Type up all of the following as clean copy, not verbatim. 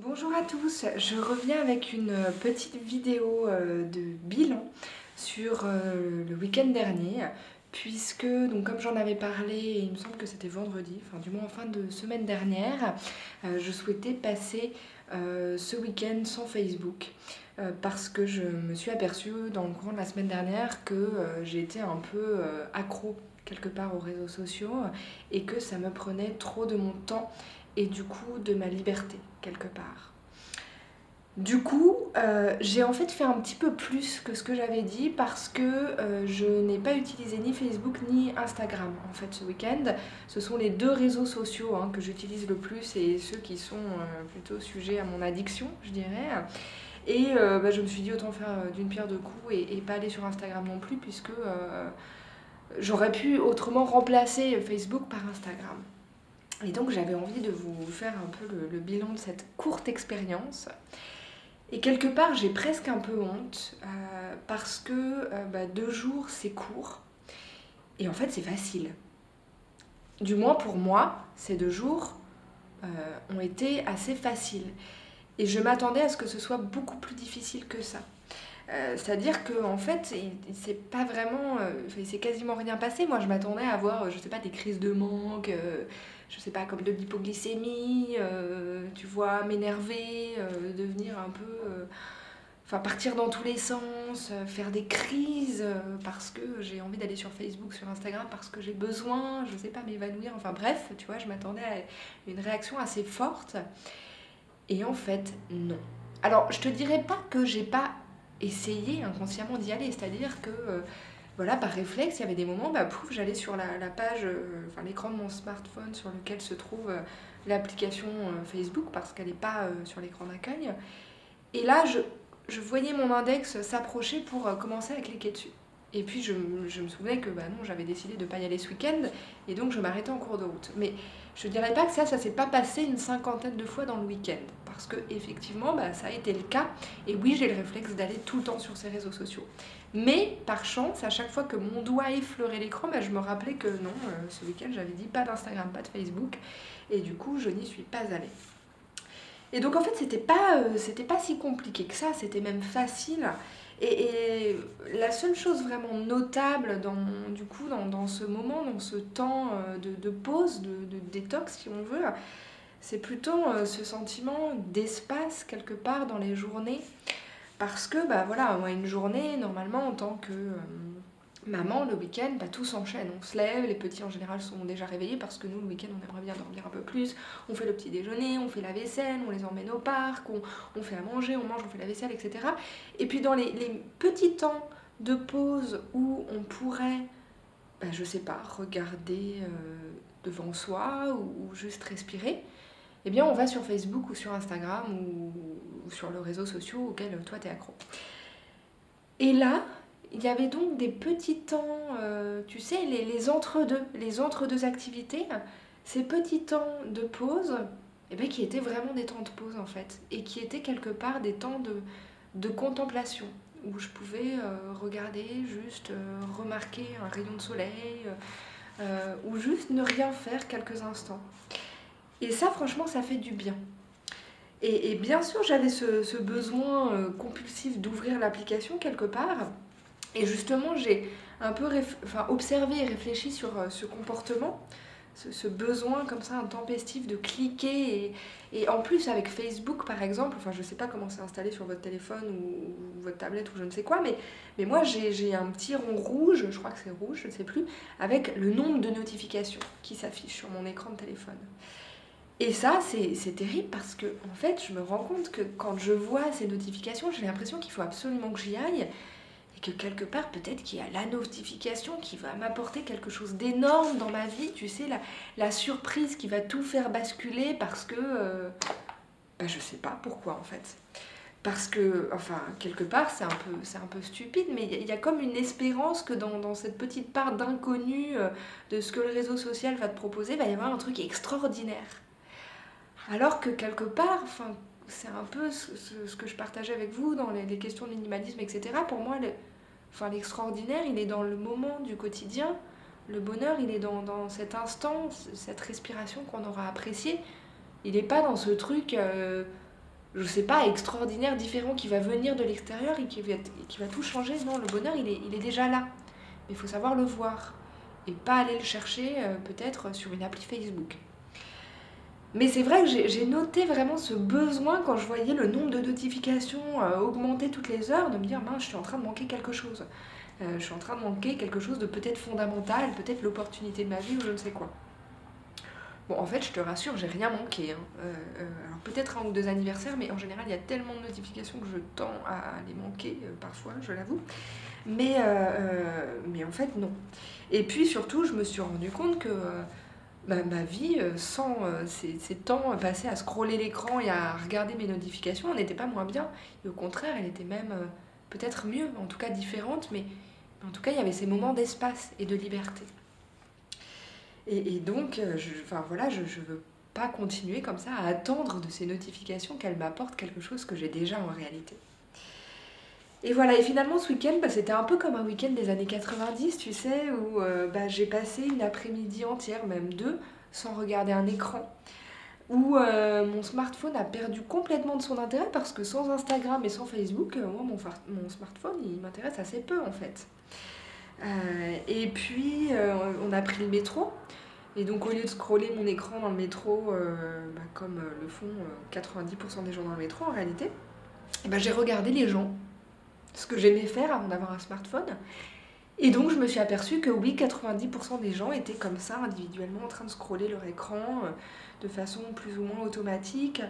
Bonjour à tous, je reviens avec une petite vidéo de bilan sur le week-end dernier, puisque, donc, comme j'en avais parlé, il me semble que c'était vendredi, enfin du moins en fin de semaine dernière, je souhaitais passer ce week-end sans Facebook, parce que je me suis aperçue dans le courant de la semaine dernière que j'ai été un peu accro quelque part aux réseaux sociaux et que ça me prenait trop de mon temps et du coup de ma liberté quelque part. Du coup, j'ai en fait fait un petit peu plus que ce que j'avais dit parce que je n'ai pas utilisé ni Facebook ni Instagram en fait ce week-end. Ce sont les deux réseaux sociaux que j'utilise le plus et ceux qui sont plutôt sujets à mon addiction, je dirais. Et je me suis dit autant faire d'une pierre deux coups et pas aller sur Instagram non plus puisque j'aurais pu autrement remplacer Facebook par Instagram. Et donc j'avais envie de vous faire un peu le bilan de cette courte expérience. Et quelque part, j'ai presque un peu honte parce que 2 jours, c'est court. Et en fait, c'est facile. Du moins pour moi, ces 2 jours ont été assez faciles. Et je m'attendais à ce que ce soit beaucoup plus difficile que ça. C'est-à-dire qu'en fait, il s'est quasiment rien passé. Moi, je m'attendais à avoir, je sais pas, des crises de manque, je sais pas, comme de l'hypoglycémie, tu vois, m'énerver, devenir un peu, enfin, partir dans tous les sens, faire des crises, parce que j'ai envie d'aller sur Facebook, sur Instagram, parce que j'ai besoin, je sais pas, m'évanouir. Enfin bref, tu vois, je m'attendais à une réaction assez forte. Et en fait, non. Alors, je te dirais pas que j'ai pas essayé inconsciemment d'y aller, c'est-à-dire que, voilà, par réflexe, il y avait des moments, pouf, j'allais sur la page, enfin l'écran de mon smartphone sur lequel se trouve l'application Facebook, parce qu'elle n'est pas sur l'écran d'accueil. Et là, je voyais mon index s'approcher pour commencer à cliquer dessus. Et puis je me souvenais que non, j'avais décidé de ne pas y aller ce week-end, et donc je m'arrêtais en cours de route. Mais je dirais pas que ça s'est pas passé une cinquantaine de fois dans le week-end, parce que effectivement, ça a été le cas. Et oui, j'ai le réflexe d'aller tout le temps sur ces réseaux sociaux. Mais par chance, à chaque fois que mon doigt effleurait l'écran, je me rappelais que non, ce week-end j'avais dit pas d'Instagram, pas de Facebook, et du coup je n'y suis pas allée. Et donc en fait, c'était pas si compliqué que ça, c'était même facile. Et la seule chose vraiment notable dans ce moment, dans ce temps de pause, de détox si on veut, c'est plutôt ce sentiment d'espace quelque part dans les journées. Parce que voilà, moi une journée, normalement en tant que maman, le week-end, tout s'enchaîne. On se lève, les petits en général sont déjà réveillés parce que nous, le week-end, on aimerait bien dormir un peu plus. On fait le petit déjeuner, on fait la vaisselle, on les emmène au parc, on fait à manger, on mange, on fait la vaisselle, etc. Et puis dans les petits temps de pause où on pourrait, je sais pas, regarder devant soi ou juste respirer, eh bien on va sur Facebook ou sur Instagram ou sur les réseaux sociaux auxquels toi t'es accro. Et là, il y avait donc des petits temps, tu sais, les entre-deux activités, ces petits temps de pause, qui étaient vraiment des temps de pause en fait, et qui étaient quelque part des temps de contemplation, où je pouvais regarder, juste remarquer un rayon de soleil, ou juste ne rien faire quelques instants. Et ça, franchement, ça fait du bien. Et bien sûr, j'avais ce besoin compulsif d'ouvrir l'application quelque part. Et justement, j'ai un peu observé et réfléchi sur ce comportement, ce besoin comme ça intempestif de cliquer. Et en plus, avec Facebook par exemple, enfin je sais pas comment c'est installé sur votre téléphone ou votre tablette ou je ne sais quoi, mais moi j'ai un petit rond rouge, je crois que c'est rouge, je ne sais plus, avec le nombre de notifications qui s'affichent sur mon écran de téléphone. Et ça, c'est terrible parce que, en fait, je me rends compte que quand je vois ces notifications, j'ai l'impression qu'il faut absolument que j'y aille et que quelque part, peut-être qu'il y a la notification qui va m'apporter quelque chose d'énorme dans ma vie, tu sais, la surprise qui va tout faire basculer parce que, je sais pas pourquoi en fait. Parce que, enfin, quelque part, c'est un peu stupide, mais il y a comme une espérance que dans cette petite part d'inconnu de ce que le réseau social va te proposer, il va y avoir un truc extraordinaire. Alors que quelque part, enfin, c'est un peu ce que je partageais avec vous dans les questions de minimalisme, etc. Pour moi, l'extraordinaire, il est dans le moment du quotidien. Le bonheur, il est dans cet instant, cette respiration qu'on aura appréciée. Il n'est pas dans ce truc je sais pas, extraordinaire, différent, qui va venir de l'extérieur et qui va tout changer. Non, le bonheur, il est déjà là. Mais il faut savoir le voir et pas aller le chercher peut-être sur une appli Facebook. Mais c'est vrai que j'ai noté vraiment ce besoin quand je voyais le nombre de notifications augmenter toutes les heures, de me dire mince, je suis en train de manquer quelque chose. Je suis en train de manquer quelque chose de peut-être fondamental, peut-être l'opportunité de ma vie ou je ne sais quoi. Bon, en fait, je te rassure, j'ai rien manqué, hein. Alors peut-être 1 ou 2 anniversaires, mais en général, il y a tellement de notifications que je tends à les manquer parfois, je l'avoue. Mais en fait, non. Et puis surtout, je me suis rendu compte que ma vie, sans ces temps passés à scroller l'écran et à regarder mes notifications, n'était pas moins bien. Et au contraire, elle était même peut-être mieux, en tout cas différente, mais en tout cas, il y avait ces moments d'espace et de liberté. Et donc, enfin, voilà, je ne veux pas continuer comme ça à attendre de ces notifications qu'elles m'apportent quelque chose que j'ai déjà en réalité. Et voilà, et finalement ce week-end, c'était un peu comme un week-end des années 90, tu sais, où j'ai passé une après-midi entière, même 2, sans regarder un écran, où mon smartphone a perdu complètement de son intérêt parce que sans Instagram et sans Facebook, moi mon smartphone il m'intéresse assez peu en fait. Et puis on a pris le métro, et donc au lieu de scroller mon écran dans le métro, comme le font 90% des gens dans le métro en réalité, j'ai regardé les gens, ce que j'aimais faire avant d'avoir un smartphone. Et donc je me suis aperçue que oui, 90% des gens étaient comme ça, individuellement, en train de scroller leur écran de façon plus ou moins automatique,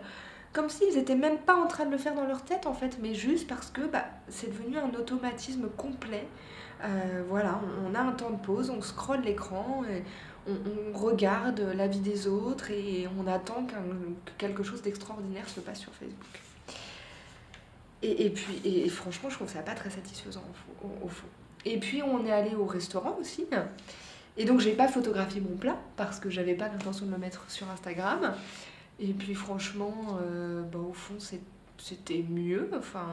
comme s'ils n'étaient même pas en train de le faire dans leur tête en fait, mais juste parce que c'est devenu un automatisme complet. Voilà, on a un temps de pause, on scrolle l'écran, et on regarde la vie des autres et on attend que quelque chose d'extraordinaire se passe sur Facebook. Et franchement, je trouve ça pas très satisfaisant au fond. Et puis on est allé au restaurant aussi. Et donc j'ai pas photographié mon plat parce que j'avais pas l'intention de me mettre sur Instagram. Et puis franchement, au fond c'était mieux. Enfin,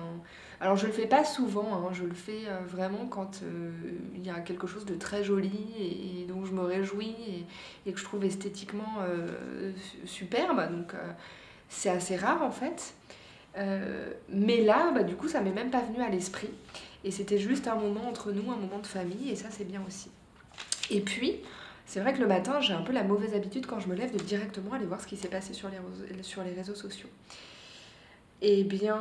alors je le fais pas souvent, hein, je le fais vraiment quand il y a quelque chose de très joli et donc je me réjouis et que je trouve esthétiquement superbe. Donc c'est assez rare en fait. Mais là, du coup, ça m'est même pas venu à l'esprit. Et c'était juste un moment entre nous, un moment de famille, et ça, c'est bien aussi. Et puis, c'est vrai que le matin, j'ai un peu la mauvaise habitude quand je me lève de directement aller voir ce qui s'est passé sur les réseaux sociaux. Et bien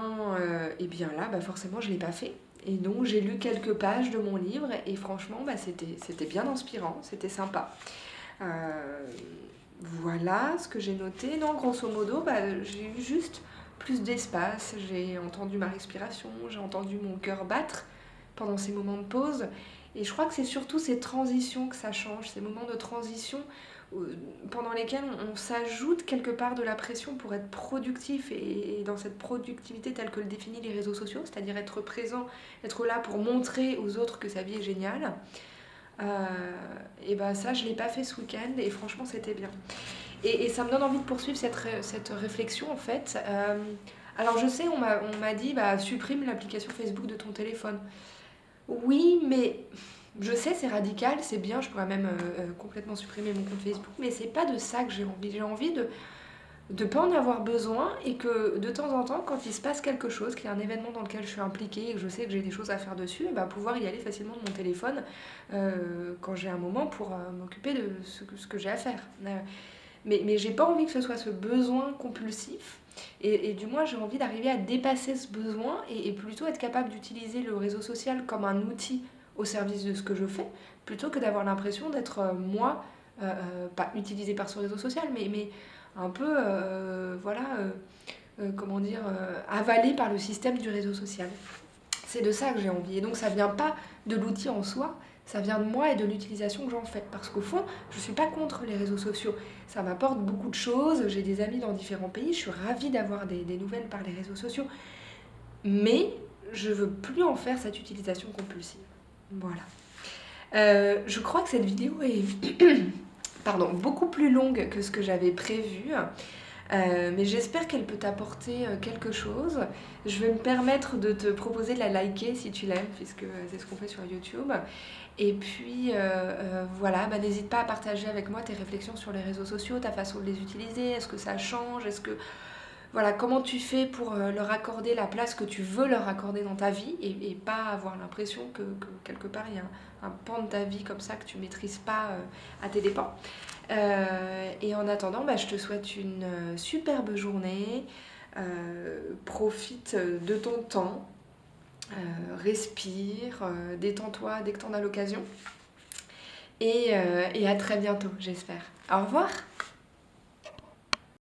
là, forcément, je ne l'ai pas fait. Et donc, j'ai lu quelques pages de mon livre, et franchement, c'était bien inspirant, c'était sympa. Voilà ce que j'ai noté. Non, grosso modo, j'ai eu juste plus d'espace, j'ai entendu ma respiration, j'ai entendu mon cœur battre pendant ces moments de pause. Et je crois que c'est surtout ces transitions que ça change, ces moments de transition pendant lesquels on s'ajoute quelque part de la pression pour être productif et dans cette productivité telle que le définissent les réseaux sociaux, c'est-à-dire être présent, être là pour montrer aux autres que sa vie est géniale. Ça, je ne l'ai pas fait ce week-end et franchement, c'était bien. Et ça me donne envie de poursuivre cette réflexion en fait. Alors je sais, on m'a dit supprime l'application Facebook de ton téléphone. Oui, mais je sais, c'est radical, c'est bien, je pourrais même complètement supprimer mon compte Facebook, mais c'est pas de ça que j'ai envie. J'ai envie de ne pas en avoir besoin et que de temps en temps, quand il se passe quelque chose, qu'il y a un événement dans lequel je suis impliquée et que je sais que j'ai des choses à faire dessus, pouvoir y aller facilement de mon téléphone quand j'ai un moment pour m'occuper de ce que j'ai à faire. Mais j'ai pas envie que ce soit ce besoin compulsif. Et du moins, j'ai envie d'arriver à dépasser ce besoin et plutôt être capable d'utiliser le réseau social comme un outil au service de ce que je fais, plutôt que d'avoir l'impression d'être pas utilisée par ce réseau social, mais un peu, avalée par le système du réseau social. C'est de ça que j'ai envie. Et donc ça vient pas de l'outil en soi, ça vient de moi et de l'utilisation que j'en fais. Parce qu'au fond, je ne suis pas contre les réseaux sociaux. Ça m'apporte beaucoup de choses. J'ai des amis dans différents pays. Je suis ravie d'avoir des nouvelles par les réseaux sociaux. Mais je ne veux plus en faire cette utilisation compulsive. Voilà. Je crois que cette vidéo est beaucoup plus longue que ce que j'avais prévu. Mais j'espère qu'elle peut t'apporter quelque chose. Je vais me permettre de te proposer de la liker si tu l'aimes, puisque c'est ce qu'on fait sur YouTube. Et puis voilà, n'hésite pas à partager avec moi tes réflexions sur les réseaux sociaux, ta façon de les utiliser, est-ce que ça change, est-ce que voilà, comment tu fais pour leur accorder la place que tu veux leur accorder dans ta vie et pas avoir l'impression que quelque part il y a un pan de ta vie comme ça que tu maîtrises pas à tes dépens. Et en attendant, bah, je te souhaite une superbe journée. Profite de ton temps, respire, détends-toi dès que tu en as l'occasion. Et à très bientôt, j'espère. Au revoir!